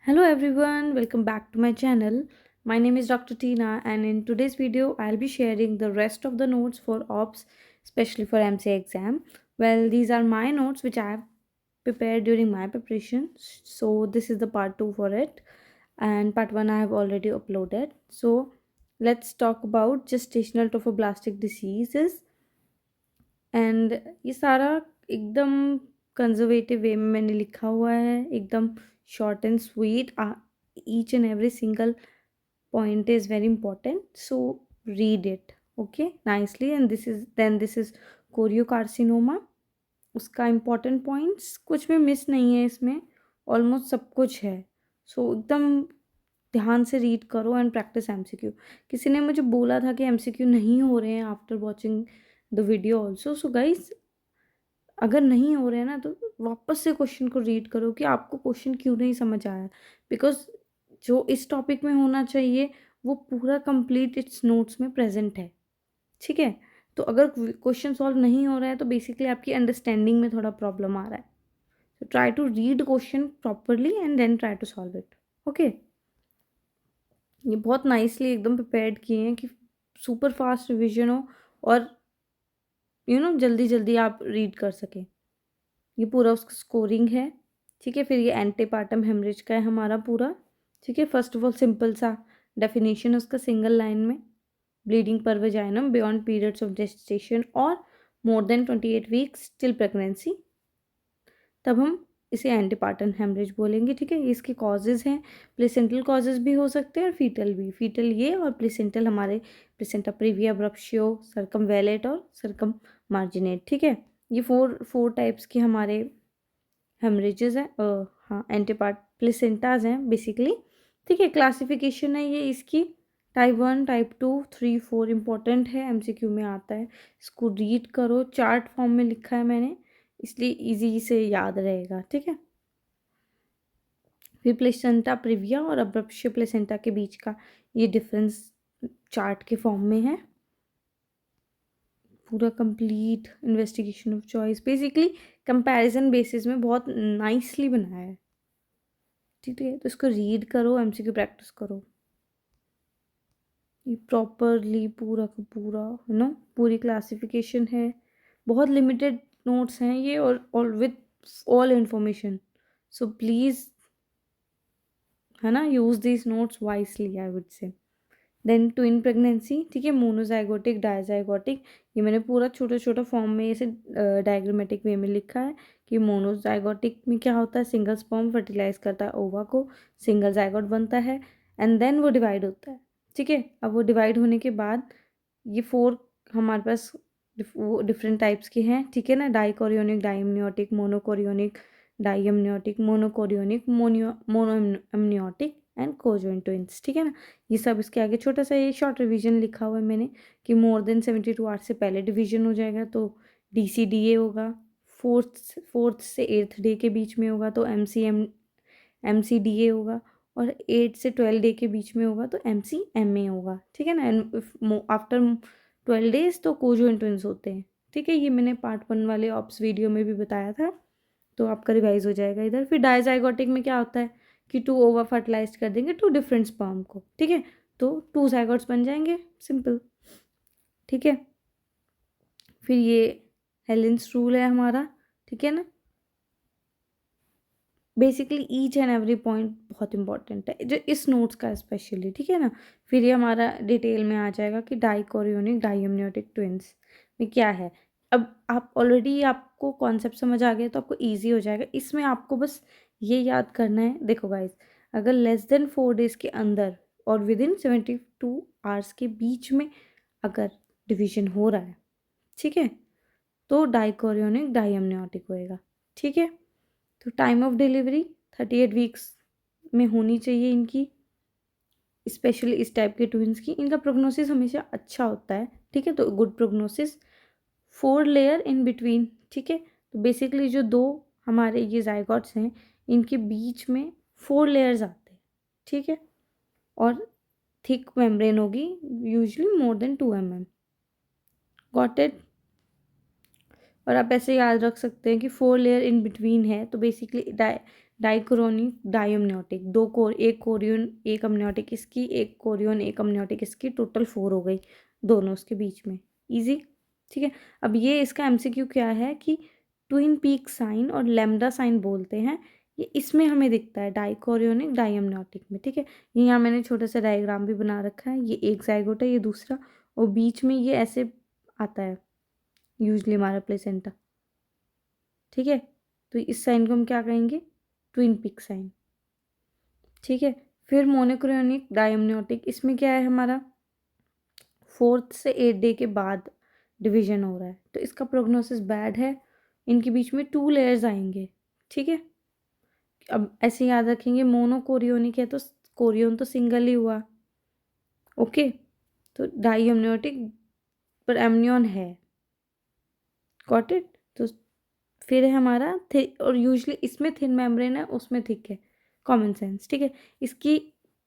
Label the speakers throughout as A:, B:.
A: Hello everyone, welcome back to my channel. My name is Dr. Tina and in today's video I'll be sharing the rest of the notes for OPS, especially for MCA exam. Well, these are my notes which I have prepared during my preparation. So this is the part 2 for it and part 1 I have already uploaded. So let's talk about gestational trophoblastic diseases and ये सारा एकदम conservative वे में मैंने लिखा हुआ है, एकदम short and sweet. Each and every single point is very important, so read it okay nicely. And this is choriocarcinoma. उसका important points कुछ भी मिस नहीं है इसमें, ऑलमोस्ट सब कुछ है. सो एकदम ध्यान से रीड करो एंड प्रैक्टिस एमसीक्यू. किसी ने मुझे बोला था कि एमसीक्यू नहीं हो रहे हैं after watching the video also. So guys, अगर नहीं हो रहे हैं ना तो वापस से क्वेश्चन को रीड करो कि आपको क्वेश्चन क्यों नहीं समझ आया. बिकॉज जो इस टॉपिक में होना चाहिए वो पूरा कंप्लीट इट्स नोट्स में प्रेजेंट है. ठीक है, तो अगर क्वेश्चन सॉल्व नहीं हो रहा है तो बेसिकली आपकी अंडरस्टैंडिंग में थोड़ा प्रॉब्लम आ रहा है. तो try to read question properly and then try to solve it. Okay, ये बहुत नाइसली एकदम प्रिपेयर्ड किए हैं कि सुपर फास्ट रिविजन हो और जल्दी जल्दी आप रीड कर सकें. ये पूरा उसका स्कोरिंग है. ठीक है, फिर ये एंटीपार्टम हेमरेज का है हमारा पूरा. ठीक है, फर्स्ट ऑफ ऑल सिंपल सा डेफिनेशन उसका सिंगल लाइन में. ब्लीडिंग पर वजाइनम बियॉन्ड पीरियड्स ऑफ जेस्टेशन और more than 28 weeks till pregnancy, तब हम इसे एंटीपार्टम हेमरेज बोलेंगे. ठीक है, इसके कॉजेज हैं, प्लेसेंटल कॉजेज भी हो सकते हैं और फीटल भी. फीटल ये और प्लेसेंटल हमारे प्लेसेंटा प्रीविया, ब्रप्शियो, सर्कमवेलेट और सर्कम मार्जिनेट. ठीक है, ये फोर टाइप्स के हमारे हेमरेजेस हैं. हाँ, एंटीपार्ट प्लेसेंटाज हैं बेसिकली. ठीक है, क्लासिफिकेशन है ये इसकी. टाइप 1, टाइप 2, 3, 4 इंपॉर्टेंट है, एमसीक्यू में आता है. इसको रीड करो, चार्ट फॉर्म में लिखा है मैंने, इसलिए इजी से याद रहेगा. ठीक है, फिर प्लेसेंटा प्रीविया और अब्रप्शियो प्लेसेंटा के बीच का ये डिफरेंस चार्ट के फॉर्म में है. पूरा complete investigation of choice basically comparison basis में बहुत नाइसली बनाया है. ठीक है, तो इसको रीड करो, एमसीक्यू प्रैक्टिस करो. ये प्रॉपरली पूरा का पूरा पूरी क्लासिफिकेशन है. बहुत लिमिटेड नोट्स हैं ये और with all information. So please use this notes wisely I would say. Then twin pregnancy. ठीक है, मोनोजाइगोटिक, डायजाइगोटिक, ये मैंने पूरा छोटा छोटा फॉर्म में ऐसे डायग्रामेटिक वे में लिखा है कि मोनोजाइगोटिक में क्या होता है, सिंगल स्पर्म फर्टिलाइज करता है ओवा को, सिंगल जाइगोट बनता है एंड देन वो डिवाइड होता है. ठीक है, अब वो डिवाइड होने के बाद ये 4 हमारे पास वो डिफरेंट टाइप्स के हैं. ठीक है ना, dichorionic, diamniotic, monochorionic, diamniotic, monochorionic, monoamniotic and conjoint twins. ठीक है ना, ये सब इसके आगे छोटा सा ये शॉर्ट रिवीजन लिखा हुआ है मैंने कि मोर देन 72 आवर्स से पहले डिवीजन हो जाएगा तो DCDA होगा. फोर्थ से 8th डे के बीच में होगा तो MCDA होगा. और 8 से 12 डे के बीच में होगा तो MCMA होगा. ठीक है ना, आफ्टर 12 डेज तो कोजॉइंट ट्विंस होते हैं. ठीक है, ये मैंने पार्ट 1 वाले ऑप्स वीडियो में भी बताया था, तो आपका रिवाइज हो जाएगा इधर. फिर डायजाइगोटिक में क्या होता है कि 2 ओवर फर्टिलाइज कर देंगे 2 डिफरेंट स्पर्म को. ठीक है, तो 2 जाइगोट्स बन जाएंगे, सिंपल. ठीक है, फिर ये हेलेंस रूल है हमारा. ठीक है ना, basically each and every point बहुत इंपॉर्टेंट है जो इस नोट्स का स्पेशली. ठीक है ना, फिर ये हमारा डिटेल में आ जाएगा कि डाइकोरियोनिक, डाइएमनियोटिक ट्विंस में क्या है. अब आप ऑलरेडी आपको कॉन्सेप्ट समझ आ गया तो आपको इजी हो जाएगा. इसमें आपको बस ये याद करना है. देखो गाइज, अगर लेस देन 4 डेज के अंदर और विद इन 72 आवर्स के बीच में अगर डिवीजन हो रहा है, ठीक है, तो डाइकोरियोनिक, डाइएमनियोटिक होएगा. ठीक है, तो टाइम ऑफ डिलीवरी 38 वीक्स में होनी चाहिए इनकी, स्पेशली इस टाइप के ट्विंस की. इनका प्रोग्नोसिस हमेशा अच्छा होता है. ठीक है, तो good prognosis. 4 layer in between. ठीक है, तो बेसिकली जो 2 हमारे ये जाइगोट्स हैं इनके बीच में 4 लेयर्स आते हैं. ठीक है, और थिक मेम्ब्रेन होगी, usually more than 2 mm. Got it. और आप ऐसे याद रख सकते हैं कि 4 लेयर इन बिटवीन है तो बेसिकली डाइक्रोनिक डायमनियोटिक, दो कोर, एक कोरियन एक अमनियोटिक इसकी, एक कोरियन एक अमनियोटिक इसकी, टोटल 4 हो गई दोनों उसके बीच में। इजी, ठीक है। अब ये इसका एमसीक्यू क्या है कि ट्विन पीक साइन और लैम्डा साइन बोलते हैं, ये इसमें हमें दिखता है डाइकोरियोनिक डायमनियोटिक में, ठीक है। ये यहाँ मैंने छोटा सा डायग्राम भी बना रखा है, ये एक जाइगोट है, ये दूसरा, और बीच में ये ऐसे आता है यूजली हमारा प्लेसेंटा, ठीक है। तो इस साइन को हम क्या कहेंगे, ट्विन पिक साइन, ठीक है। फिर मोनोक्रोनिक डायमनियोटिक, इसमें क्या है हमारा 4th से 8th डे के बाद डिवीजन हो रहा है, तो इसका प्रोग्नोसिस बैड है, इनके बीच में 2 लेयर्स आएंगे, ठीक है। अब ऐसे याद रखेंगे, मोनोकोरियोनिक है तो कोरियन तो सिंगल ही हुआ, ओके। तो डाई एमनियोटिक पर एमनियन है, गॉट इट। तो फिर है हमारा और यूजली इसमें थिन मेम्ब्रेन है, उसमें थिक है, कॉमन सेंस, ठीक है। इसकी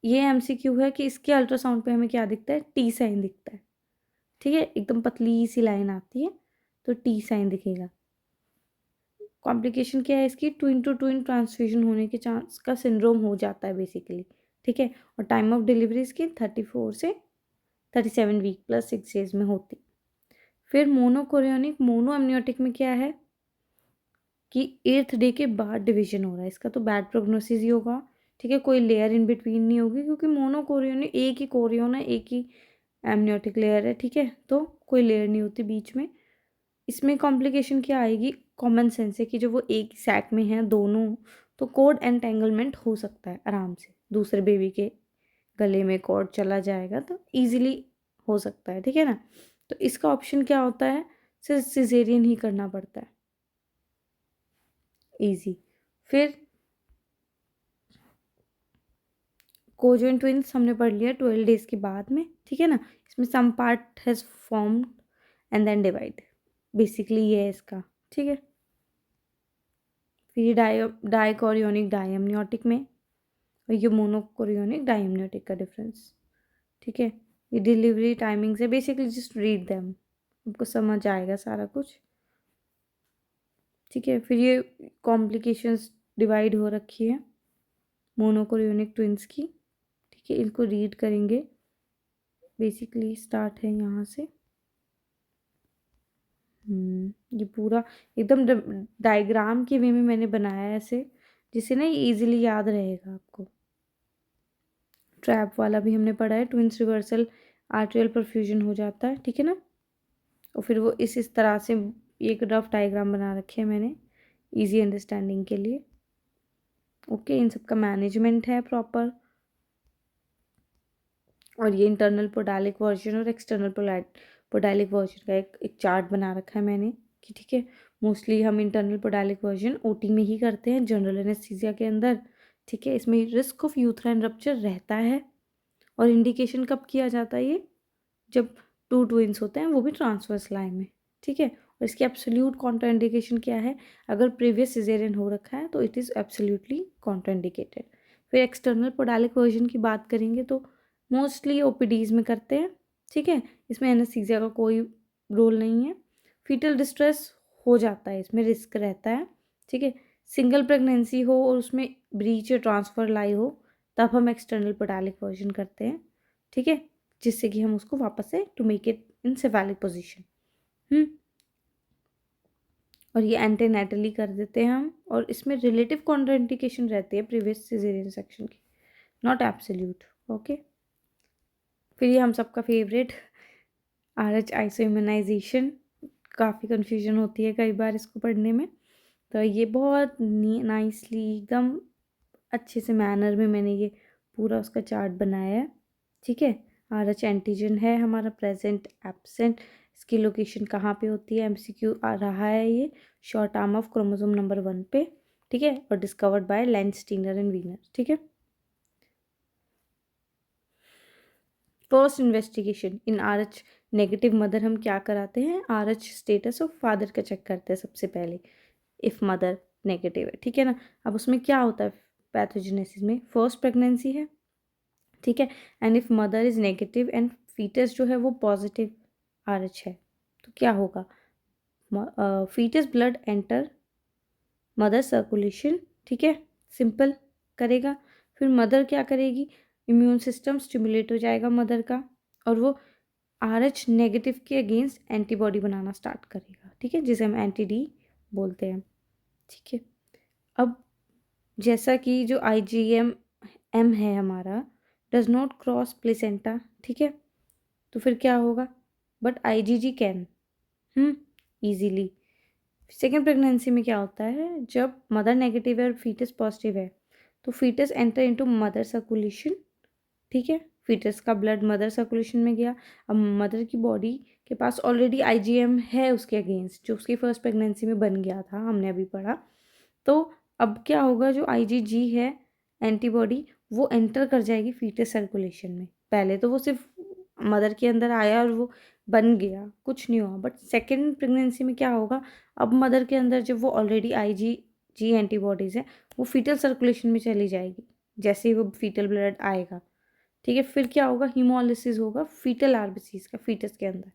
A: ये एमसीक्यू है कि इसके अल्ट्रासाउंड पे हमें क्या दिखता है, टी साइन दिखता है, ठीक है। एकदम पतली सी लाइन आती है तो टी साइन दिखेगा। कॉम्प्लिकेशन क्या है इसकी, ट्विन टू ट्विन ट्रांसफ्यूजन होने के चांस का सिंड्रोम हो जाता है बेसिकली, ठीक है। और टाइम ऑफ डिलीवरी इसकी 34 से 37 वीक प्लस 6 डेज में होती। फिर मोनोकोरियोनिक मोनो एमनियोटिक में क्या है कि 8th डे के बाद डिवीजन हो रहा है, इसका तो बैड प्रोग्नोसिस ही होगा, ठीक है। कोई लेयर इन बिटवीन नहीं होगी क्योंकि मोनोकोरियोनिक एक ही कोरियन है, एक ही एमनियोटिक लेयर है, ठीक है। तो कोई लेयर नहीं होती बीच में। इसमें कॉम्प्लिकेशन क्या आएगी, कॉमन सेंस है कि जो वो एक ही सैक में हैं दोनों, तो कोड एंटेंगलमेंट हो सकता है आराम से, दूसरे बेबी के गले में कॉर्ड चला जाएगा तो इजीली हो सकता है, ठीक है ना। तो इसका ऑप्शन क्या होता है, सिर्फ सिजेरियन ही करना पड़ता है, इजी। फिर कोजन ट्विंस हमने पढ़ लिया 12 डेज के बाद में, ठीक है ना। इसमें some part has formed and then divide, basically ये है इसका, ठीक है। फिर डाइकोरियोनिक डायमनियोटिक में और ये मोनोकोरियोनिक डायमनियोटिक का डिफरेंस, ठीक है। ये डिलीवरी टाइमिंग से बेसिकली जस्ट रीड देम, आपको समझ आएगा सारा कुछ, ठीक है। फिर ये कॉम्प्लिकेशंस डिवाइड हो रखी है मोनोकोरियोनिक ट्विंस की, ठीक है। इनको रीड करेंगे, बेसिकली स्टार्ट है यहाँ से, ये पूरा एकदम डायग्राम के वे में मैंने बनाया है ऐसे, जिससे ना ये इजीली याद रहेगा आपको। ट्रैप वाला भी हमने पढ़ा है, ट्विंस रिवर्सल आर्टेरियल परफ्यूजन हो जाता है, ठीक है ना। और फिर वो इस तरह से एक रफ डायग्राम बना रखे हैं मैंने इजी अंडरस्टैंडिंग के लिए, ओके। इन सब का मैनेजमेंट है प्रॉपर, और ये इंटरनल पोडालिक वर्जन और एक्सटर्नल पोडालिक वर्जन का एक चार्ट बना रखा है मैंने कि ठीक है, मोस्टली हम इंटरनल पोडालिक वर्जन ओटी में ही करते हैं जनरल एनेस्थीसिया के अंदर, ठीक है। इसमें रिस्क ऑफ यूथराइन रप्चर रहता है, और इंडिकेशन कब किया जाता है ये, जब 2 ट्विंस होते हैं वो भी ट्रांसवर्स लाइन में, ठीक है। और इसकी एब्सोल्यूट कॉन्ट्राइंडिकेशन क्या है, अगर प्रीवियस सिजेरियन हो रखा है तो इट इज़ एब्सोल्यूटली कॉन्ट्राइंडिकेटेड। फिर एक्सटर्नल पोडालिक वर्जन की बात करेंगे तो मोस्टली ओपीडीज में करते हैं, ठीक है। इसमें एनेस्थीसिया का कोई रोल नहीं है। फीटल डिस्ट्रेस हो जाता है, इसमें रिस्क रहता है, ठीक है। सिंगल प्रेगनेंसी हो और उसमें ब्रीच या ट्रांसफ़र लाई हो, तब हम एक्सटर्नल पोडालिक वर्जन करते हैं, ठीक है, जिससे कि हम उसको वापस से to make it in cephalic position, और ये एंटीनेटली कर देते हैं हम, और इसमें रिलेटिव कॉन्ट्राइंडिकेशन रहती है प्रीवियस सिजेरियन सेक्शन की, नॉट एब्सोल्यूट, ओके। फिर ये हम सबका फेवरेट RH आइसोइम्यूनाइजेशन, काफ़ी कन्फ्यूजन होती है कई बार इसको पढ़ने में, तो ये बहुत नाइसली एकदम अच्छे से मैनर में मैंने ये पूरा उसका चार्ट बनाया है, ठीक है। RH एंटीजन है हमारा, प्रेजेंट एब्सेंट, इसकी लोकेशन कहाँ पे होती है, एमसीक्यू आ रहा है ये, short arm of chromosome number 1 पे, ठीक है, और discovered by Landsteiner and Wiener, ठीक है। First investigation in RH negative mother हम क्या कराते हैं, RH स्टेटस ऑफ फादर का चेक करते हैं सबसे पहले, इफ़ मदर नेगेटिव है, ठीक है ना। अब उसमें क्या होता है पैथोजेनेसिस में, फर्स्ट प्रेगनेंसी है, ठीक है, and if mother is negative and fetus जो है वो पॉजिटिव RH है, तो क्या होगा, fetus blood enter mother circulation, ठीक है, सिंपल करेगा। फिर मदर क्या करेगी, इम्यून सिस्टम स्टिमुलेट हो जाएगा मदर का, और वो RH नेगेटिव के अगेंस्ट एंटीबॉडी बनाना स्टार्ट करेगा, ठीक है, जिसे हम एंटी डी बोलते हैं, ठीक है। अब जैसा कि जो IgM है हमारा डज नॉट क्रॉस प्लेसेंटा, ठीक है, तो फिर क्या होगा, but IgG can easily. Second pregnancy में क्या होता है, जब मदर नेगेटिव है और फीटस पॉजिटिव है, तो fetus enter into mother circulation, ठीक है, फीटस का ब्लड मदर सर्कुलेशन में गया। अब मदर की बॉडी के पास ऑलरेडी IgM है उसके अगेंस्ट, जो उसकी फर्स्ट प्रेगनेंसी में बन गया था, हमने अभी पढ़ा। तो अब क्या होगा, जो IgG है एंटीबॉडी, वो एंटर कर जाएगी फीटस सर्कुलेशन में। पहले तो वो सिर्फ मदर के अंदर आया और वो बन गया, कुछ नहीं हुआ, बट सेकेंड प्रेगनेंसी में क्या होगा, अब मदर के अंदर जब वो ऑलरेडी IgG एंटीबॉडीज़ है, वो फीटल सर्कुलेशन में चली जाएगी जैसे ही वो फीटल ब्लड आएगा, ठीक है। फिर क्या होगा, हीमोलिसिस होगा फीटल आरबीसीज का फीटस के अंदर,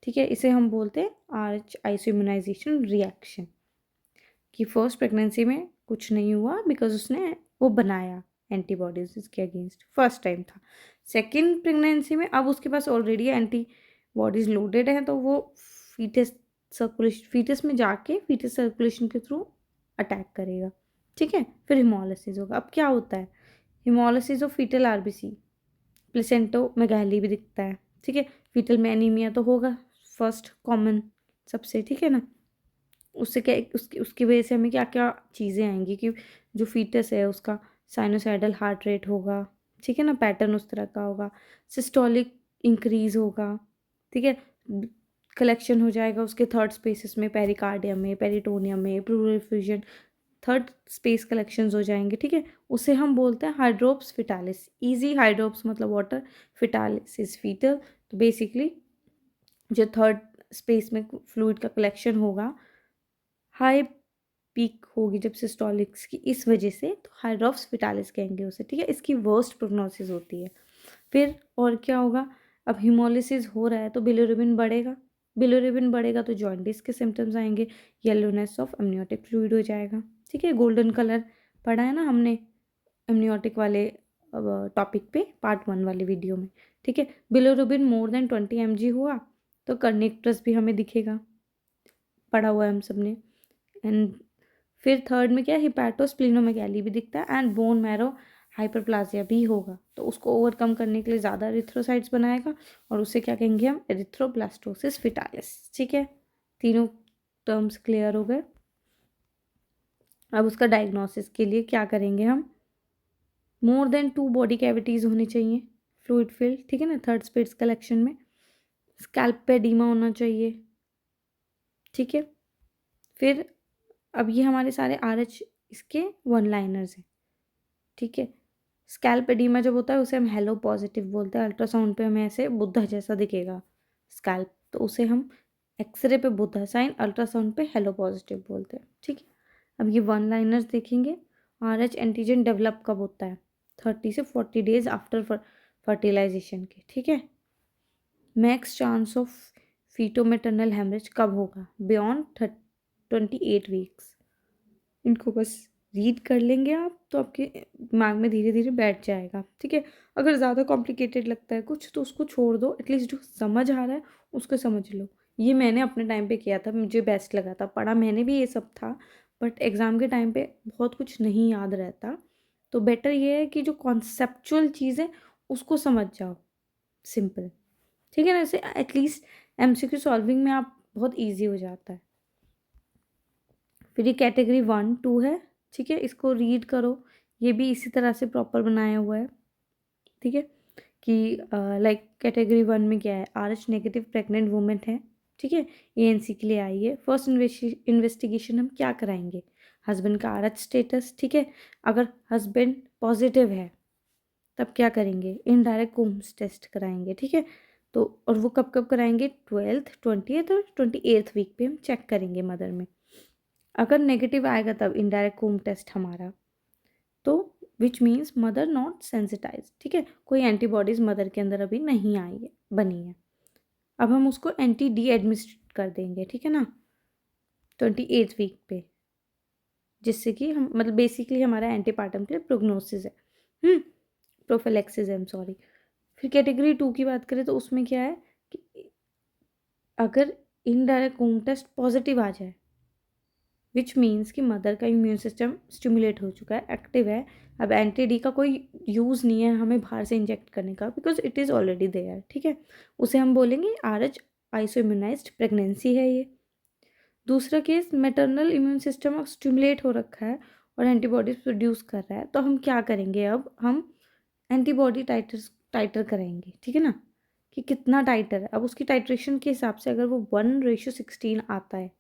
A: ठीक है। इसे हम बोलते हैं RH आइसोइम्यूनाइजेशन रिएक्शन, कि फर्स्ट प्रेगनेंसी में कुछ नहीं हुआ बिकॉज उसने वो बनाया एंटीबॉडीज इसके अगेंस्ट, फर्स्ट टाइम था। सेकेंड प्रेगनेंसी में अब उसके पास ऑलरेडी एंटीबॉडीज लोडेड हैं, तो वो फीटस फीटस में जाके फीटस सर्कुलेशन के थ्रू अटैक करेगा, ठीक है। फिर हिमोलिसिस होगा। अब क्या होता है, हिमोलिसिस ऑफ फीटल आरबीसी, प्लेसेंटो मेगाली भी दिखता है, ठीक है। फीटल में एनीमिया तो होगा फर्स्ट कॉमन सबसे, ठीक है ना। उससे क्या, उसकी वजह से हमें क्या क्या चीज़ें आएंगी कि जो फीटस है उसका साइनोसाइडल हार्ट रेट होगा, ठीक है ना, पैटर्न उस तरह का होगा, सिस्टोलिक इंक्रीज होगा, ठीक है। कलेक्शन हो जाएगा उसके थर्ड स्पेसिस में, पेरिकार्डियम में, पेरिटोनियम में, pleural effusion, third space collections हो जाएंगे, ठीक है। उसे हम बोलते हैं हाइड्रोप्स फिटालिस, इजी हाइड्रोप्स मतलब वाटर, फिटालिस इज फीटल। तो बेसिकली जो थर्ड स्पेस में फ्लूइड का कलेक्शन होगा, हाई पीक होगी जब सिस्टोलिक्स की, इस वजह से तो हाइड्रोप्स फिटालिस कहेंगे उसे, ठीक है। इसकी वर्स्ट प्रोग्नोसिस होती है। फिर और क्या होगा, अब हिमोलिसिस हो रहा है तो बिलिरुबिन बढ़ेगा, बिलिरुबिन बढ़ेगा तो जॉन्डिस के सिम्टम्स आएंगे, येलोनेस ऑफ एमनियोटिक फ्लूइड हो जाएगा, ठीक है। गोल्डन कलर पढ़ा है ना हमने एमनियोटिक वाले टॉपिक पे, पार्ट 1 वाले वीडियो में, ठीक है। बिलिरुबिन मोर देन 20 mg हुआ तो कर्निक्टस भी हमें दिखेगा, पढ़ा हुआ है हम सब ने। एंड फिर थर्ड में क्या, हिपैटोस्प्लिनोमेगैली भी दिखता है, एंड बोन मैरो हाइपरप्लाजिया भी होगा। तो उसको ओवरकम करने के लिए ज़्यादा एरिथ्रोसाइट्स बनाएगा, और उससे क्या कहेंगे हम, एरिथ्रोब्लास्टोसिस फिटालिस, ठीक है। तीनों टर्म्स क्लियर हो गए। अब उसका डायग्नोसिस के लिए क्या करेंगे हम, मोर देन 2 बॉडी कैविटीज़ होनी चाहिए फ्लूइड फिल्ड, ठीक है ना, थर्ड स्पेस कलेक्शन में। स्कैल्प पे एडीमा होना चाहिए, ठीक है। फिर अब ये हमारे सारे RH इसके 1 लाइनर्स हैं, ठीक है। स्कैल्प एडीमा जब होता है उसे हम हेलो पॉजिटिव बोलते हैं, अल्ट्रासाउंड पे हमें ऐसे बुद्धा जैसा दिखेगा स्कैल्प, तो उसे हम एक्सरे पे बुद्धा साइन, अल्ट्रासाउंड पे हेलो पॉजिटिव बोलते हैं, ठीक है। अब ये 1 लाइनर्स देखेंगे। RH एंटीजन डेवलप कब होता है, 30 से 40 डेज आफ्टर फर्टिलाइजेशन के, ठीक है। Max chance of feto maternal haemorrhage कब होगा, बियॉन्ड 28 वीक्स। इनको बस रीड कर लेंगे आप तो आपके दिमाग में धीरे धीरे बैठ जाएगा, ठीक है। अगर ज़्यादा कॉम्प्लिकेटेड लगता है कुछ तो उसको छोड़ दो, एटलीस्ट जो समझ आ रहा है उसको समझ लो। ये मैंने अपने टाइम पे किया था, मुझे बेस्ट लगा था, पढ़ा मैंने भी ये सब था, बट एग्ज़ाम के टाइम पे बहुत कुछ नहीं याद रहता, तो बेटर ये है कि जो कॉन्सेप्चुअल चीज़ है उसको समझ जाओ, सिंपल, ठीक है ना। ऐसे एटलीस्ट MCQ सॉल्विंग में आप बहुत ईजी हो जाता है। फिर ये कैटेगरी 1 2 है, ठीक है, इसको रीड करो, ये भी इसी तरह से प्रॉपर बनाया हुआ है, ठीक है। कि लाइक कैटेगरी 1 में क्या है, RH नेगेटिव प्रेग्नेंट वुमेन है, ठीक है, ANC के लिए आई है। फर्स्ट इन्वेस्टिगेशन हम क्या कराएंगे, हस्बैंड का RH स्टेटस, ठीक है। अगर हस्बैंड पॉजिटिव है तब क्या करेंगे, इनडायरेक्ट कोम्स टेस्ट कराएंगे, ठीक है। तो और वो कब कब कराएंगे, 12th 20th और 28th वीक पे हम चेक करेंगे मदर में। अगर नेगेटिव आएगा तब इनडायरेक्ट कोम टेस्ट हमारा, तो which means mother not sensitise, ठीक है, कोई एंटीबॉडीज मदर के अंदर अभी नहीं आई है, बनी है। अब हम उसको NT-D एडमिनिस्ट्रेट कर देंगे, ठीक है ना, 28th वीक पे। जिससे कि हम मतलब बेसिकली हमारा एंटीपार्टम के लिए प्रोग्नोसिस है, प्रोफिलैक्सिस है, सॉरी। फिर कैटेगरी 2 की बात करें तो उसमें क्या है कि अगर इनडायरेक्ट होम टेस्ट पॉजिटिव आ जाए, विच मीन्स कि मदर का इम्यून सिस्टम स्टिमुलेट हो चुका है, एक्टिव है, अब एंटी डी का कोई यूज़ नहीं है हमें बाहर से इंजेक्ट करने का, because it is already there, ठीक है, उसे हम बोलेंगे RH आइसो इम्यूनाइज्ड प्रेगनेंसी है ये। दूसरा case maternal immune system stimulate हो रखा है और एंटीबॉडीज प्रोड्यूस कर रहा है, तो हम क्या करेंगे, अब हम एंटीबॉडी टाइटर कराएंगे, ठीक है ना, कि कितना टाइटर है। अब उसकी टाइट्रेशन के हिसाब से अगर वो 1:16 आता है,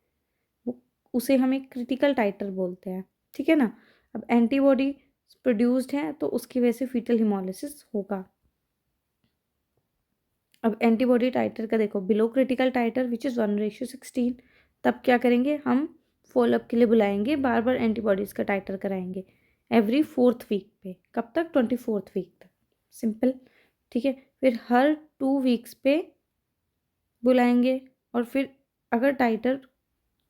A: वो उसे हम एक क्रिटिकल टाइटर बोलते हैं, ठीक है ना। अब एंटीबॉडी प्रोड्यूस्ड है तो उसकी वजह से फीटल हिमोलिसिस होगा। अब एंटीबॉडी टाइटर का देखो, बिलो क्रिटिकल टाइटर विच इज़ 1:16, तब क्या करेंगे, हम फॉलोअप के लिए बुलाएंगे, बार बार एंटीबॉडीज़ का टाइटर कराएंगे एवरी 4th वीक पे। कब तक, 24th वीक तक, सिंपल, ठीक है। फिर हर 2 वीक्स पे बुलाएंगे, और फिर अगर टाइटर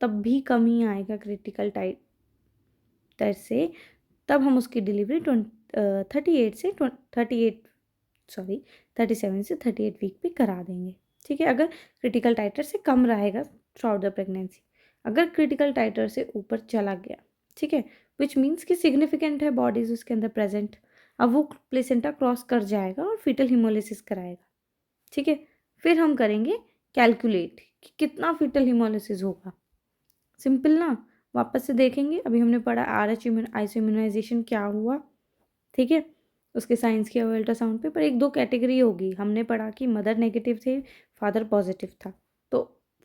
A: तब भी कम ही आएगा क्रिटिकल टाइटर से, तब हम उसकी डिलीवरी 37 से 38 वीक पे करा देंगे, ठीक है, अगर क्रिटिकल टाइटर से कम रहेगा थ्रू आउट द प्रेगनेंसी। अगर क्रिटिकल टाइटर से ऊपर चला गया, ठीक है, विच मीन्स कि सिग्निफिकेंट है बॉडीज उसके अंदर प्रेजेंट, अब वो प्लेसेंटा क्रॉस कर जाएगा और फीटल हिमोलिसिस कराएगा, ठीक है। फिर हम करेंगे कैलकुलेट कि कितना फीटल हिमोलिसिस होगा, सिंपल ना। वापस से देखेंगे, अभी हमने पढ़ा RH आइसोइम्यूनाइजेशन क्या हुआ, ठीक है, उसके साइंस किया हुआ अल्ट्रासाउंड पे, पर एक दो कैटेगरी होगी, हमने पढ़ा कि मदर नेगेटिव थे, फादर पॉजिटिव था, तो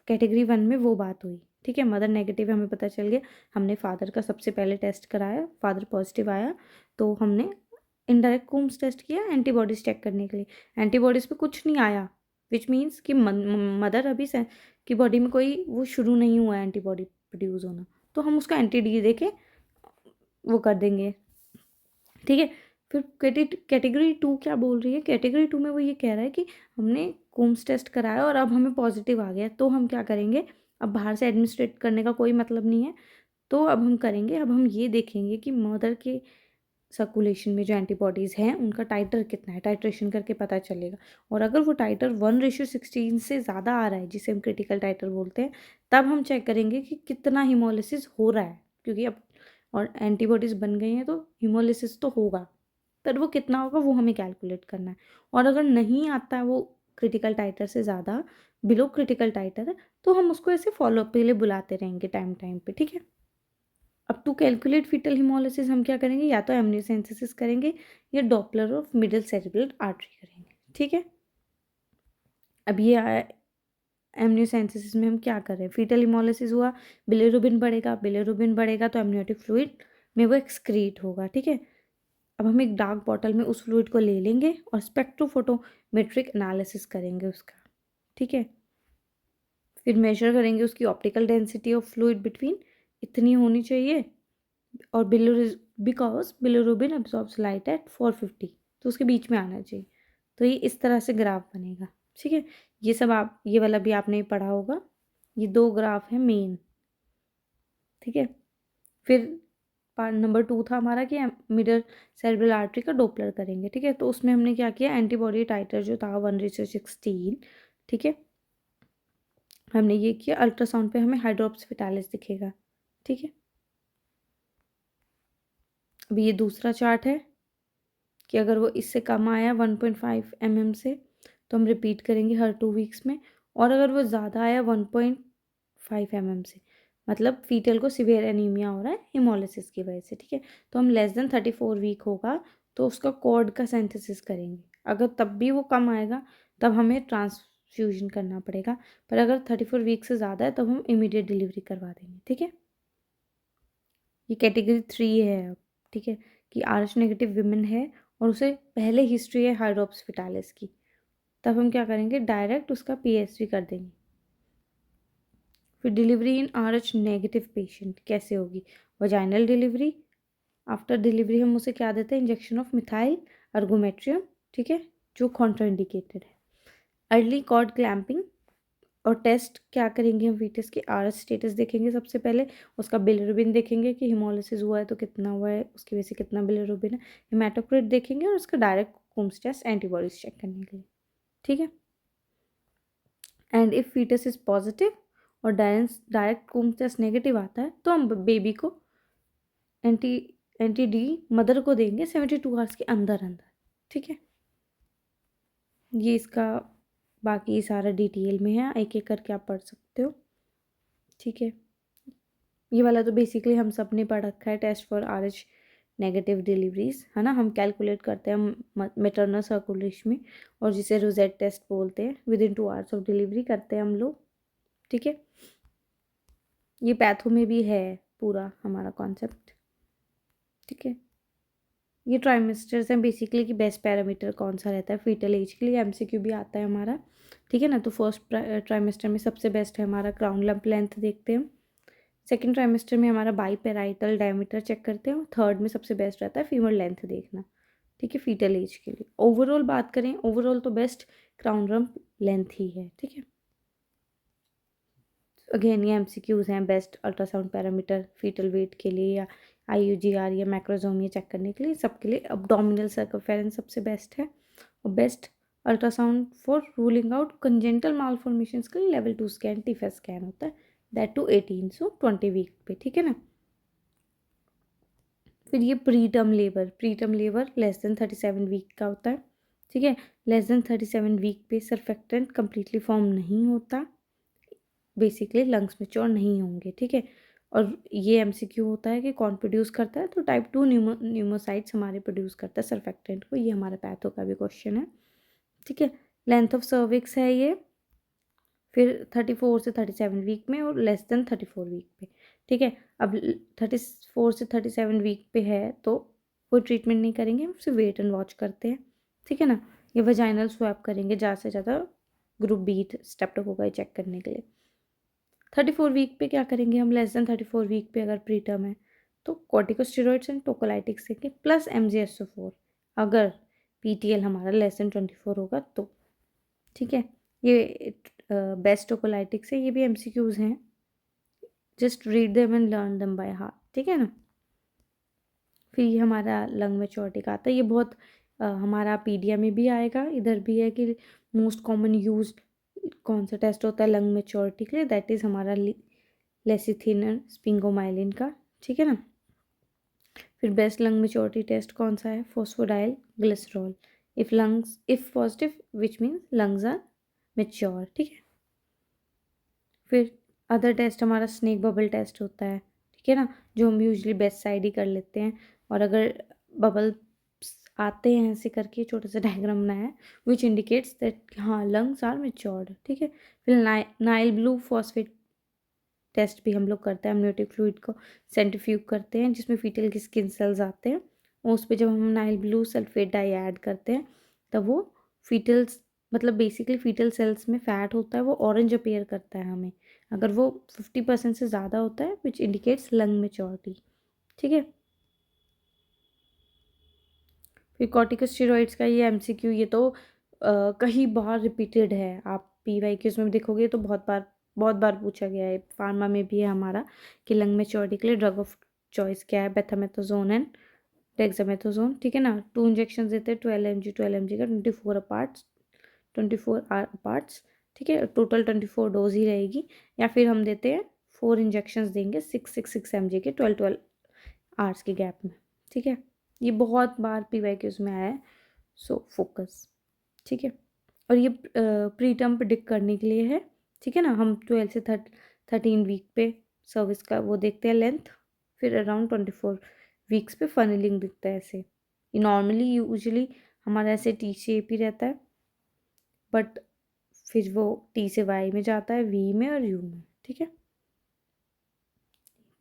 A: कैटेगरी 1 में वो बात हुई, ठीक है, मदर नेगेटिव हमें पता चल गया, हमने फादर का सबसे पहले टेस्ट कराया, फादर पॉजिटिव आया, तो हमने इनडायरेक्ट कोम्स टेस्ट किया एंटीबॉडीज चेक करने के लिए, एंटीबॉडीज पे कुछ नहीं आया, विच मीन्स कि मदर अभी से की बॉडी में कोई वो शुरू नहीं हुआ है एंटीबॉडी प्रोड्यूस होना, तो हम उसका एंटी डी दे के वो कर देंगे, ठीक है। फिर कैटेगरी 2 क्या बोल रही है, कैटेगरी 2 में वो ये कह रहा है कि हमने कोम्स टेस्ट कराया और अब हमें पॉजिटिव आ गया, तो हम क्या करेंगे, अब बाहर से एडमिनिस्ट्रेट करने का कोई मतलब नहीं है, तो अब हम करेंगे, अब हम ये देखेंगे कि मदर के सर्कुलेशन में जो एंटीबॉडीज़ हैं उनका टाइटर कितना है, टाइट्रेशन करके पता चलेगा, और अगर वो टाइटर 1:16 से ज़्यादा आ रहा है, जिसे हम क्रिटिकल टाइटर बोलते हैं, तब हम चेक करेंगे कि कितना हिमोलिसिस हो रहा है, क्योंकि अब और एंटीबॉडीज़ बन गई हैं तो हिमोलिसिस तो होगा, पर वो कितना होगा वो हमें कैलकुलेट करना है, और अगर नहीं आता है वो क्रिटिकल टाइटर से ज़्यादा, बिलो क्रिटिकल टाइटर है, तो हम उसको ऐसे फॉलोअप के लिए बुलाते रहेंगे टाइम टाइम पे, ठीक है। अब टू कैलकुलेट फीटल हिमोलिसिस हम क्या करेंगे, या तो एमनियोसेंसिस करेंगे या Doppler of middle cerebral artery करेंगे, ठीक है। अब ये एमनियोसेंसिस में हम क्या कर रहे हैं, फीटल हिमोलिसिस हुआ, बिलिरुबिन बढ़ेगा, बिलिरुबिन बढ़ेगा तो एमनियोटिक फ्लूइड में वो एक्सक्रीट होगा, ठीक है। अब हम एक डार्क बॉटल में उस फ्लूइड को ले लेंगे और स्पेक्ट्रोफोटोमेट्रिक एनालिसिस करेंगे उसका, ठीक है। फिर मेजर करेंगे उसकी optical density of fluid between, इतनी होनी चाहिए, और because bilirubin absorbs light at 450, तो उसके बीच में आना चाहिए, तो ये इस तरह से ग्राफ बनेगा, ठीक है। ये सब आप ये वाला भी आपने पढ़ा होगा, ये 2 ग्राफ है मेन, ठीक है। फिर पार्ट नंबर 2 था हमारा कि मिडल सेरेब्रल आर्टरी का डोपलर करेंगे, ठीक है, तो उसमें हमने क्या किया, एंटीबॉडी टाइटर जो था 1:16, ठीक है, हमने ये किया, अल्ट्रासाउंड पे हमें हाइड्रोप्स फिटालिस दिखेगा, ठीक है। अब ये दूसरा चार्ट है कि अगर वो इससे कम आया 1.5 mm से, तो हम रिपीट करेंगे हर 2 वीक्स में, और अगर वो ज़्यादा आया 1.5 mm से, मतलब फीटल को सिवियर एनीमिया हो रहा है हिमोलिसिस की वजह से, ठीक है, तो हम लेस देन 34 वीक होगा तो उसका कॉर्ड का सिंथेसिस करेंगे, अगर तब भी वो कम आएगा तब हमें ट्रांसफ्यूजन करना पड़ेगा, पर अगर 34 वीक से ज़्यादा है तब हम इमीडिएट डिलीवरी करवा देंगे, ठीक है। ये कैटेगरी 3 है अब, ठीक है, कि RH नेगेटिव विमेन है और उसे पहले हिस्ट्री है हाइड्रोप्स फिटालिस की, तब हम क्या करेंगे, डायरेक्ट उसका PSV कर देंगे। फिर डिलीवरी इन RH नेगेटिव पेशेंट कैसे होगी, वजाइनल डिलीवरी, आफ्टर डिलीवरी हम उसे क्या देते हैं, इंजेक्शन ऑफ मिथाइल अर्गोमेट्रियम, ठीक है, जो कॉन्ट्राइंडिकेटेड है। अर्ली कॉर्ड क्लैंपिंग और टेस्ट क्या करेंगे हम फीटस के आरएच स्टेटस देखेंगे सबसे पहले, उसका बिलिरुबिन देखेंगे कि हिमोलिसिस हुआ है तो कितना हुआ है, उसकी वजह से कितना बिलिरुबिन है, हेमाटोक्रिट देखेंगे और उसका direct Coombs test antibodies check करने के लिए, ठीक है। And if fetus is positive और डायरेक्ट कूम्स टेस्ट नेगेटिव आता है तो हम बेबी को एंटी एंटी डी मदर को देंगे 72 आवर्स के अंदर अंदर, ठीक है। ये इसका बाकी सारा डिटेल में है, एक एक करके आप पढ़ सकते हो, ठीक है। ये वाला तो बेसिकली हम सब ने पढ़ रखा है, test for RH negative deliveries, है ना। हम कैलकुलेट करते हैं मेटरनल सर्कुलेशन में, और जिसे रोजेट टेस्ट बोलते हैं, with in 2 hours of delivery करते हैं हम लोग, ठीक है। ये पैथो में भी है पूरा हमारा कॉन्सेप्ट, ठीक है। ये ट्राइमेस्टर्स हैं बेसिकली कि बेस्ट पैरामीटर कौन सा रहता है फीटल एज के लिए, एमसीक्यू भी आता है हमारा, ठीक है ना। तो फर्स्ट ट्राइमेस्टर में सबसे बेस्ट है हमारा क्राउन लंप लेंथ देखते हैं हम, सेकेंड ट्राइमेस्टर में हमारा बाईपेराइटल डायमीटर चेक करते हैं, थर्ड में सबसे बेस्ट रहता है फीमर लेंथ देखना, ठीक है, फीटल एज के लिए। ओवरऑल बात करें, ओवरऑल तो बेस्ट क्राउन लंप लेंथ ही है, ठीक है। अगेन ये एमसीक्यूज हैं, best ultrasound parameter fetal weight के लिए या आईयूजीआर या मैक्रोजोमिया चेक करने के लिए, सबके लिए अब्डोमिनल सर्कमफेरेंस सबसे बेस्ट है, और best ultrasound for ruling out congenital मालफॉर्मेशंस के लिए लेवल 2 स्कैन टीफा स्कैन होता है, दैट टू 18 सो 20 वीक पे, ठीक है ना। फिर ये pre term labour less than 37 week का होता है, ठीक है। लेस देन 37 वीक पे सर्फेक्टेंट कम्प्लीटली फॉर्म नहीं होता, बेसिकली लंग्स मेच्योर नहीं होंगे, ठीक है। और ये एमसीक्यू होता है कि कौन प्रोड्यूस करता है, तो टाइप 2 न्यूमोसाइट्स हमारे प्रोड्यूस करता है सर्फेक्टेंट को, ये हमारा पैथो का भी क्वेश्चन है, ठीक है। लेंथ ऑफ सर्विक्स है ये, फिर 34 से 37 वीक में और लेस देन 34 वीक पे, ठीक है। अब 34 से 37 वीक पे है तो कोई ट्रीटमेंट नहीं करेंगे, हम सिर्फ वेट एंड वॉच करते हैं, ठीक है ना। ये वजाइनल स्वैप करेंगे ज़्यादा से ज़्यादा ग्रुप बी स्टेप्टोकोकाई चेक करने के लिए। 34 वीक पे क्या करेंगे हम, लेस देन 34 वीक पे अगर प्रीटर्म है तो कॉर्टिकोस्टेरॉइड्स एंड टोकोलाइटिक्स देंगे प्लस MgSO4, अगर PTL हमारा लेस देन 24 होगा तो, ठीक है। ये बेस्ट टोकोलाइटिक्स है, ये भी MCQs हैं, just read them and learn them by heart, ठीक है ना। फिर ये हमारा लंग मैच्योरिटी का आता है, ये बहुत हमारा पीडिया में भी आएगा, इधर भी है कि मोस्ट कॉमन यूज कौन सा टेस्ट होता है लंग मैच्योरिटी के लिए, दैट इज़ हमारा लेसिथिन स्पिंगोमाइलिन का, ठीक है ना। फिर बेस्ट लंग मैच्योरिटी टेस्ट कौन सा है, phosphatidyl glycerol, if positive which means lungs are mature, ठीक है। फिर अदर टेस्ट हमारा स्नेक बबल टेस्ट होता है, ठीक है ना, जो हम यूजली बेस्ट साइड ही कर लेते हैं, और अगर बबल आते हैं ऐसे करके छोटा सा डायग्राम बनाया है विच इंडिकेट्स दैट हाँ लंग्स आर मेच्योर्ड, ठीक है। फिर नाइल ब्लू फॉस्फेट टेस्ट भी हम लोग करते हैं, एमनियोटिक फ्लूइड को सेंट्रीफ्यूग करते हैं जिसमें फीटल की स्किन सेल्स आते हैं, और उस पर जब हम Nile blue sulphate dye add करते हैं तब वो फीटल्स मतलब बेसिकली फीटल सेल्स में फैट होता है वो ऑरेंज अपेयर करता है हमें, अगर वो 50% से ज़्यादा होता है विच इंडिकेट्स लंग मेच्योरिटी, ठीक है। फिर कॉर्टिकोस्टेरॉइड्स का ये MCQ, ये तो कई बार रिपीटेड है, आप PYQs में भी देखोगे तो बहुत बार पूछा गया है, फार्मा में भी है हमारा कि लंग मैच्योरिटी के लिए ड्रग ऑफ चॉइस क्या है, बेथामेथाजोन एंड डेक्सामेथाजोन, ठीक है ना। 2 इंजेक्शन देते हैं 12 mg का 24 आवर अपार्ट्स, ठीक है, टोटल 24 डोज ही रहेगी, या फिर हम देते हैं 4 इंजेक्शंस देंगे 6 mg के 12 आवर्स के गैप में, ठीक है। ये बहुत बार PYQs में आया है, सो फोकस, ठीक है। और ये प्री टर्म प्रिडिक्ट करने के लिए है, ठीक है ना। हम 12 से 13 वीक पे सर्विस का वो देखते हैं लेंथ, फिर अराउंड 24 वीक्स पे फनलिंग दिखता है ऐसे, ये नॉर्मली यूजुअली हमारा ऐसे T शेप ही रहता है, बट फिर वो T से Y में जाता है, V में और U में, ठीक है।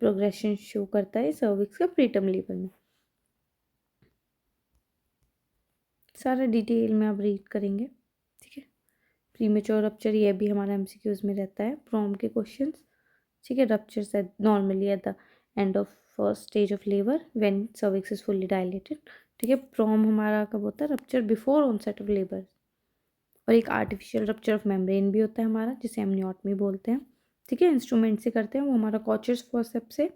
A: प्रोग्रेशन शो करता है सर्विक्स का प्रीटर्म लेवल में, सारा डिटेल में आप रीड करेंगे, ठीक है। प्रीमेच्योर रप्चर ये भी हमारा MCQs में रहता है, प्रॉम के क्वेश्चंस, ठीक है। Ruptures normally at the end of first stage of labour when cervix is fully dilated, ठीक है। प्रॉम हमारा कब होता है, rupture before onset of labour, और एक आर्टिफिशियल रप्चर ऑफ मेम्ब्रेन भी होता है हमारा, जिसे एमनियोटमी बोलते हैं। ठीक है, इंस्ट्रूमेंट से करते हैं वो हमारा कॉचर्स फॉरसेप्स से।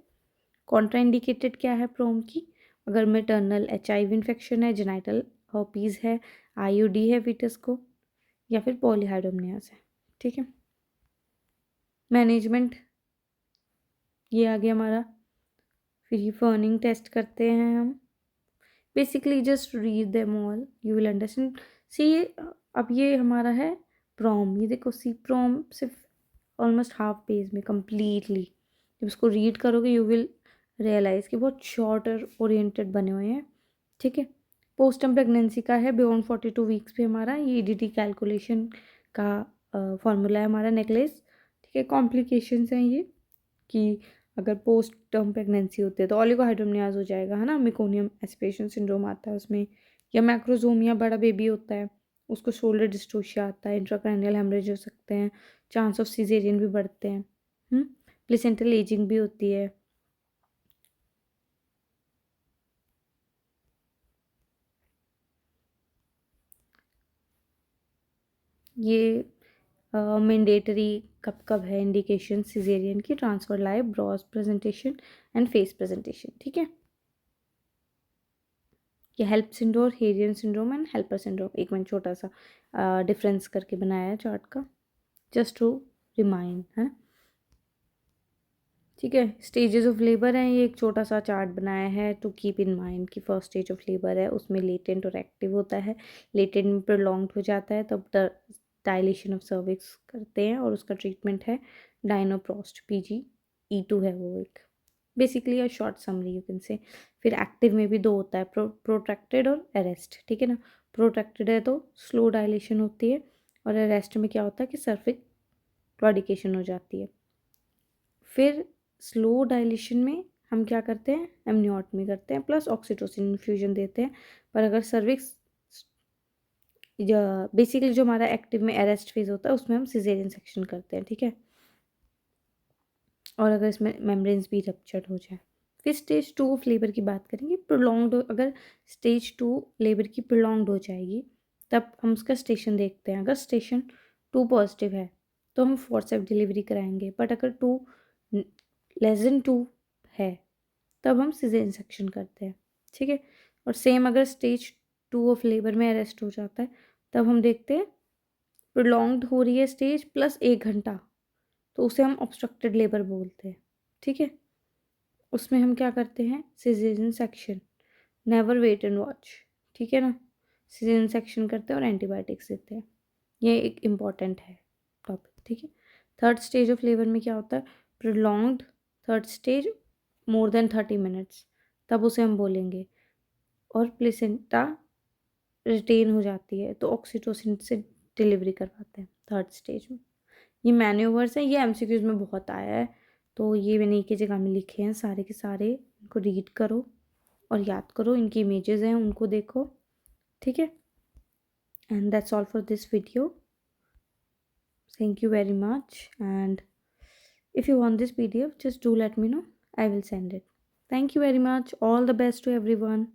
A: कॉन्ट्राइंडिकेटेड क्या है प्रोम की? अगर मेटर्नल HIV इन्फेक्शन है, जेनाइटल हर्पीज़ है, IUD है फीटस को, या फिर पॉलीहाइड्रोमनियाज है। ठीक है, मैनेजमेंट ये आ गया हमारा। फिर ये फर्निंग टेस्ट करते हैं हम। Basically just read them all, you will understand. See अब ये हमारा है प्रॉम, ये देखो सी प्रॉम सिर्फ ऑलमोस्ट हाफ पेज में कम्प्लीटली, जब इसको रीड करोगे यू विल रियलाइज़ कि बहुत शॉर्ट और ओरिएंटेड बने हुए हैं। ठीक है, पोस्टम प्रेगनेंसी का है बियॉन्ड 42 वीक्स पे हमारा ये EDT कैलकुलेशन का फॉर्मूला है हमारा नेकलेस। ठीक है, कॉम्प्लिकेशंस हैं ये कि अगर पोस्ट टर्म प्रेगनेंसी होती है तो ओलिगोहाइड्रोमनियाज हो जाएगा, है ना, मेकोनियम एस्पिरेशन सिंड्रोम आता है उसमें, या मैक्रोजोमिया बड़ा बेबी होता है उसको शोल्डर डिस्टोशिया आता है, इंट्राक्रैनियल हेमरेज हो सकते हैं, चांस ऑफ सीजेरियन भी बढ़ते हैं, प्लेसेंटल एजिंग भी होती है। ये मैंडेटरी कब कब है इंडिकेशन सीजेरियन की? Transverse lie, brow presentation and face presentation. ठीक है, ये हेल्प सिंड्रोम, हेरियन सिंड्रोम एंड हेल्पर सिंड्रोम, एक मैंने छोटा सा डिफरेंस करके बनाया है चार्ट का, जस्ट टू रिमाइंड है। ठीक है, स्टेजेस ऑफ लेबर है, ये एक छोटा सा चार्ट बनाया है टू कीप इन माइंड कि फर्स्ट स्टेज ऑफ लेबर है उसमें लेटेंट और एक्टिव होता है। लेटेंट में प्रोलॉन्ग्ड हो जाता है तब डायलेशन ऑफ सर्विक्स करते हैं और उसका ट्रीटमेंट है डायनोप्रोस्ट PGE2 है वो एक, basically a short summary you can say. फिर एक्टिव में भी दो होता है, प्रोट्रैक्टेड और अरेस्ट। ठीक है ना, प्रोट्रैक्टेड है तो स्लो डायलेशन होती है, और अरेस्ट में क्या होता है कि सर्फिक क्लॉडिकेशन हो जाती है। फिर स्लो डायलेशन में हम क्या करते हैं, एमनियोटमी करते हैं प्लस ऑक्सीटोसिन इन्फ्यूजन देते हैं। पर अगर सर्विक्स बेसिकली जो हमारा एक्टिव में अरेस्ट फेज होता है उसमें हम सिजेरियन सेक्शन करते हैं। ठीक है, और अगर इसमें मेम्ब्रेन्स भी रप्चर्ड हो जाए। फिर स्टेज 2 ऑफ लेबर की बात करेंगे, प्रोलॉन्ग्ड अगर स्टेज 2 लेबर की प्रोलॉन्ग्ड हो जाएगी तब हम उसका स्टेशन देखते हैं। अगर स्टेशन 2 पॉजिटिव है तो हम फोर्सेप डिलीवरी कराएंगे, बट अगर 2 लेस देन 2 है तब हम सिजेरियन सेक्शन करते हैं। ठीक है, और सेम अगर स्टेज 2 ऑफ लेबर में अरेस्ट हो जाता है तब हम देखते हैं प्रोलॉन्ग्ड हो रही है स्टेज प्लस 1 घंटा, तो उसे हम ऑब्स्ट्रक्टेड लेबर बोलते हैं। ठीक है, उसमें हम क्या करते हैं, caesarean section, never wait and watch. ठीक है ना, सिजेरियन सेक्शन करते हैं और एंटीबायोटिक्स देते हैं, ये एक इम्पॉर्टेंट है टॉपिक। ठीक है, थर्ड स्टेज ऑफ लेबर में क्या होता है, prolonged third stage more than 30 minutes, तब उसे हम बोलेंगे, और प्लेसेंटा रिटेन हो जाती है तो ऑक्सीटोसिन से डिलीवरी करवाते हैं थर्ड स्टेज में। ये मैन्यूवर्स हैं, ये MCQs में बहुत आया है, तो ये मैंने एक ही जगह में लिखे हैं सारे के सारे, इनको रीड करो और याद करो, इनकी इमेजेस हैं उनको देखो। ठीक है, and that's all for this video, thank you very much, and if you want this PDF just do let me know, I will send it. Thank you very much, all the best to everyone.